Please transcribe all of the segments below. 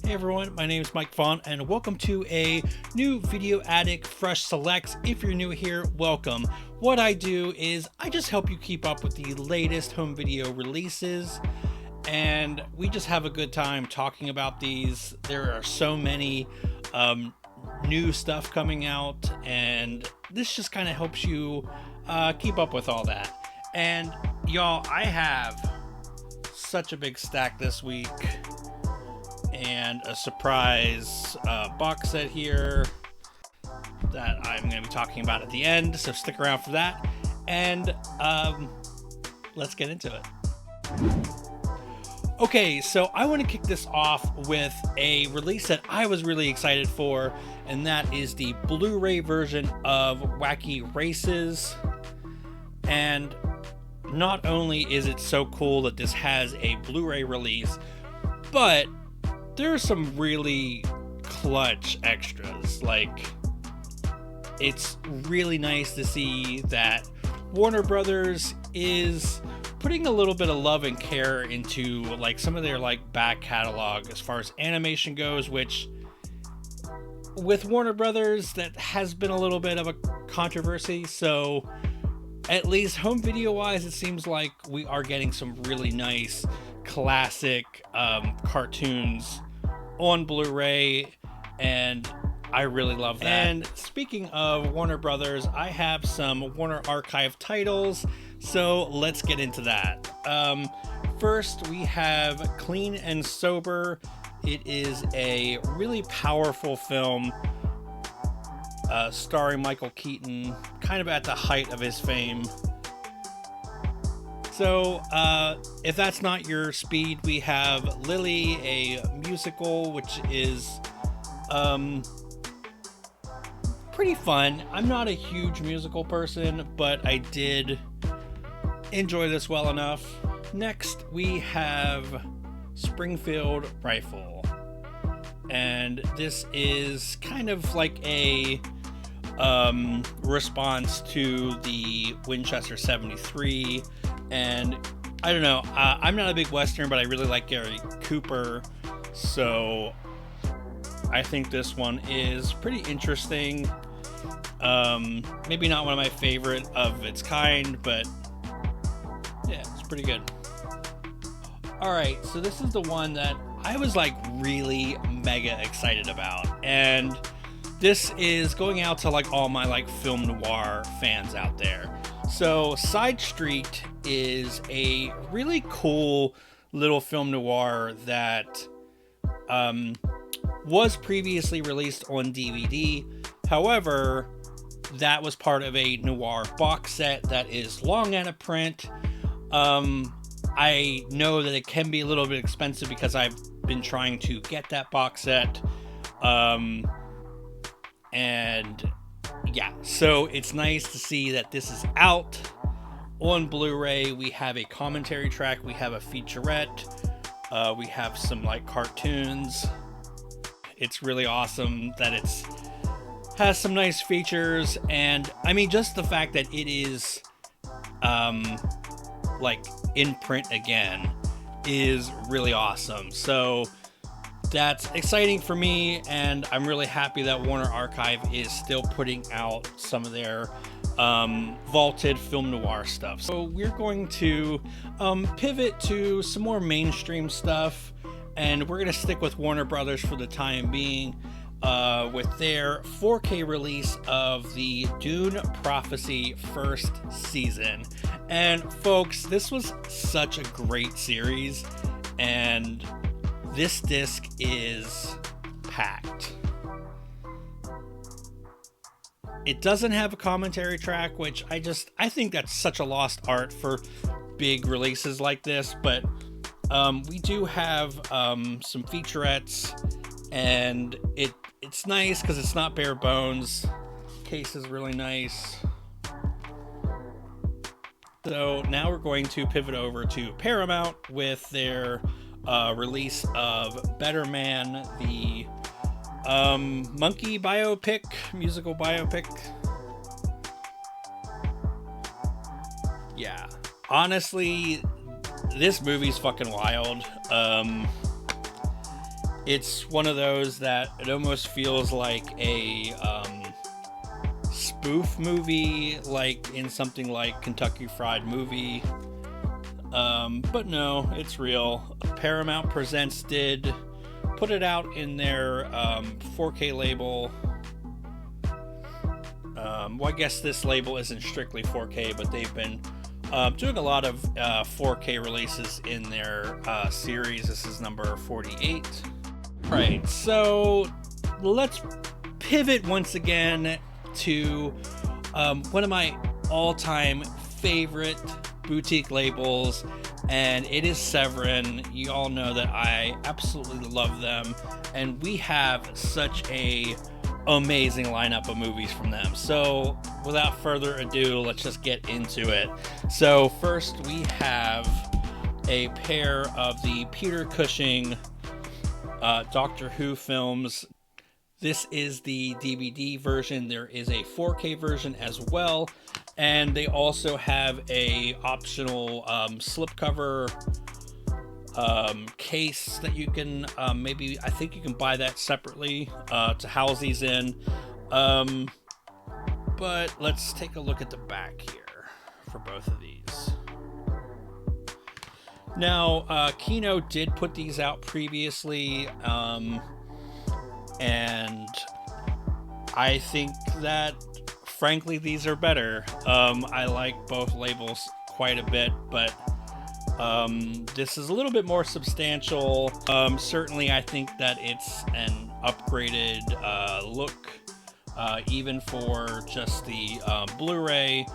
Hey everyone, my name is Mike Vaughn and welcome to a new Video Addict Fresh Selects. If you're new here, welcome. What I do is I just help you keep up with the latest home video releases, and we just have a good time talking about these. There are so many new stuff coming out, and this just kind of helps you keep up with all that. And y'all, I have such a big stack this week, and a surprise box set here that I'm going to be talking about at the end, so stick around for that, and let's get into it. Okay, so I want to kick this off with a release that I was really excited for, and that is the Blu-ray version of Wacky Races. And not only is it so cool that this has a Blu-ray release, but there are some really clutch extras. Like, it's really nice to see that Warner Brothers is putting a little bit of love and care into like some of their like back catalog as far as animation goes, which with Warner Brothers that has been a little bit of a controversy. So at least home video wise, it seems like we are getting some really nice classic cartoons on Blu-ray, and I really love that. And speaking of Warner Brothers, I have some Warner Archive titles, so let's get into that. First, we have Clean and Sober. It is a really powerful film starring Michael Keaton, kind of at the height of his fame. So, if that's not your speed, we have Lili, a musical, which is pretty fun. I'm not a huge musical person, but I did enjoy this well enough. Next, we have Springfield Rifle. And this is kind of like a response to the Winchester 73. And I don't know, I'm not a big Western, but I really like Gary Cooper, so I think this one is pretty interesting. Maybe not one of my favorite of its kind, but yeah, it's pretty good. Alright, so this is the one that I was like really mega excited about, and this is going out to like all my like film noir fans out there. So Side Street is a really cool little film noir that was previously released on DVD. However, that was part of a noir box set that is long out of print. I know that it can be a little bit expensive because I've been trying to get that box set. And yeah, so it's nice to see that this is out on Blu-ray. We have a commentary track, we have a featurette, we have some like cartoons. It's really awesome that it's has some nice features, and I mean just the fact that it is like in print again is really awesome. So that's exciting for me, and I'm really happy that Warner Archive is still putting out some of their vaulted film noir stuff. So we're going to pivot to some more mainstream stuff, and we're going to stick with Warner Brothers for the time being with their 4K release of the Dune Prophecy first season. And folks, this was such a great series, and this disc is packed. It doesn't have a commentary track, which I think that's such a lost art for big releases like this, but we do have some featurettes, and it's nice because it's not bare bones. Case is really nice. So now we're going to pivot over to Paramount with their release of Better Man, the monkey biopic, musical biopic. Yeah, honestly, this movie's fucking wild. It's one of those that it almost feels like a spoof movie, like in something like Kentucky Fried Movie. But no, it's real. Paramount Presents did put it out in their 4K label. Well, I guess this label isn't strictly 4K, but they've been doing a lot of 4K releases in their series. This is number 48. Right, so let's pivot once again to one of my all-time favorite boutique labels, and it is Severin. You all know that I absolutely love them, and we have such a amazing lineup of movies from them. So without further ado, let's just get into it. So first we have a pair of the Peter Cushing Doctor Who films. This is the DVD version. There is a 4K version as well, and they also have a optional slipcover case that you can maybe, I think you can buy that separately to house these in. But let's take a look at the back here for both of these. Now, Kino did put these out previously, and I think that, frankly, these are better. I like both labels quite a bit, but this is a little bit more substantial. Certainly, I think that it's an upgraded look, even for just the Blu-ray.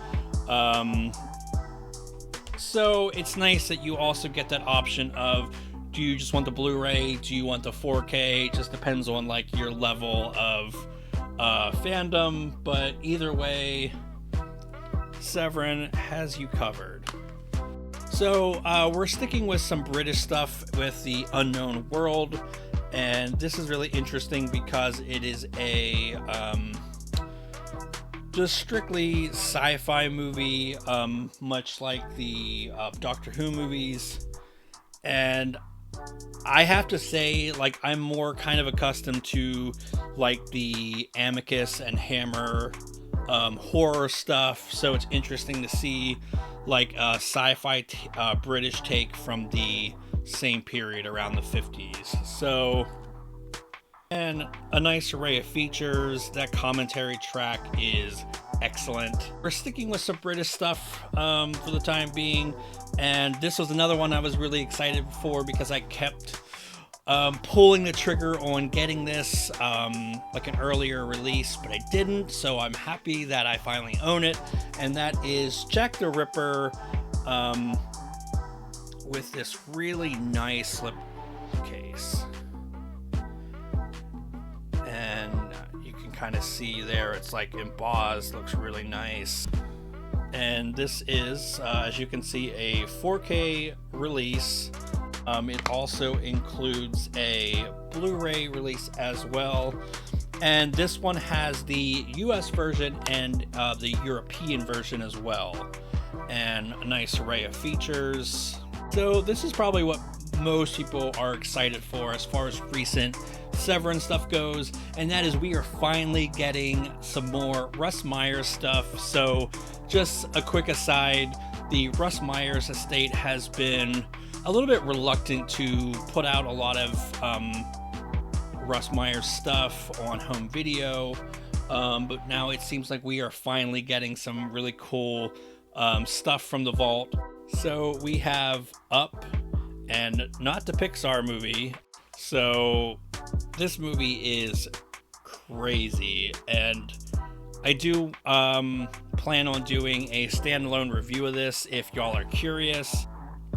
So it's nice that you also get that option of, do you just want the Blu-ray? Do you want the 4K? It just depends on like your level of fandom, but either way, Severin has you covered. So we're sticking with some British stuff with the Unknown World, and this is really interesting because it is a just strictly sci-fi movie, much like the Doctor Who movies. And I have to say, like, I'm more kind of accustomed to like the Amicus and Hammer horror stuff, so it's interesting to see like a sci-fi British take from the same period around the 50s. So, and a nice array of features. That commentary track is excellent. We're sticking with some British stuff for the time being, and this was another one I was really excited for because I kept pulling the trigger on getting this like an earlier release, but I didn't, so I'm happy that I finally own it, and that is Jack the Ripper with this really nice slip case. And you can kind of see there, it's like embossed, looks really nice. And this is, as you can see, a 4K release. It also includes a Blu-ray release as well. And this one has the US version and the European version as well. And a nice array of features. So this is probably what most people are excited for as far as recent Severin stuff goes, and that is we are finally getting some more Russ Meyers stuff. So just a quick aside, the Russ Meyers estate has been a little bit reluctant to put out a lot of Russ Meyers stuff on home video, but now it seems like we are finally getting some really cool stuff from the vault. So we have Up, and not the Pixar movie. So this movie is crazy, and I do plan on doing a standalone review of this if y'all are curious.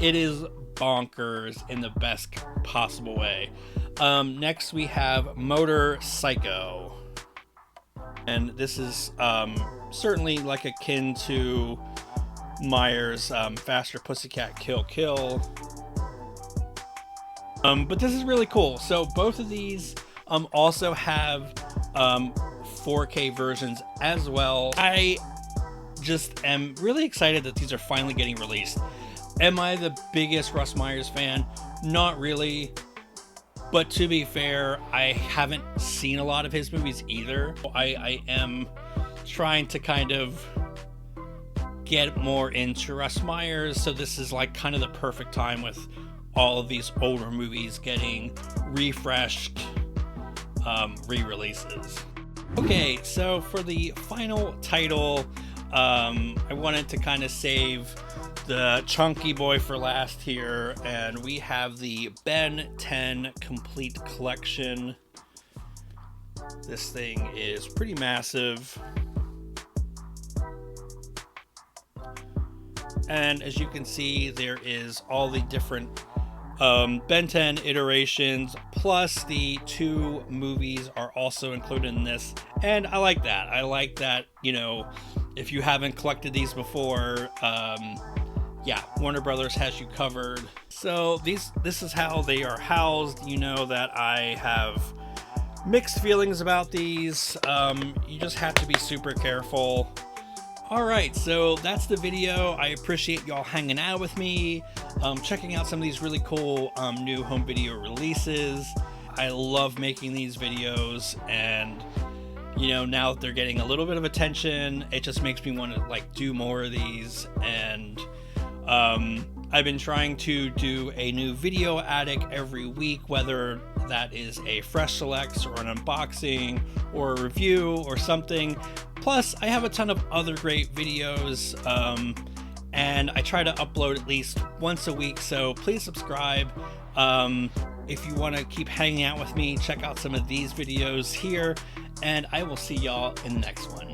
It is bonkers in the best possible way. Next we have Motor Psycho, and this is certainly like akin to Meyers' Faster Pussycat Kill Kill. But this is really cool. So both of these also have 4K versions as well. I just am really excited that these are finally getting released. Am I the biggest Russ Meyers fan? Not really. But to be fair, I haven't seen a lot of his movies either. I am trying to kind of get more into Russ Meyers, so this is like kind of the perfect time with all of these older movies getting refreshed re-releases. Okay, so for the final title, I wanted to kind of save the chunky boy for last here, and we have the Ben 10 Complete Collection. This thing is pretty massive, and as you can see, there is all the different Ben 10 iterations, plus the 2 movies are also included in this, and I like that. I like that, you know, if you haven't collected these before, yeah, Warner Brothers has you covered. So this is how they are housed. You know that I have mixed feelings about these. You just have to be super careful. Alright, so that's the video. I appreciate y'all hanging out with me, checking out some of these really cool new home video releases. I love making these videos, and you know, now that they're getting a little bit of attention, it just makes me want to like do more of these. And I've been trying to do a new video attic every week, whether that is a fresh selects or an unboxing or a review or something. Plus, I have a ton of other great videos, and I try to upload at least once a week, so please subscribe. If you want to keep hanging out with me, check out some of these videos here, and I will see y'all in the next one.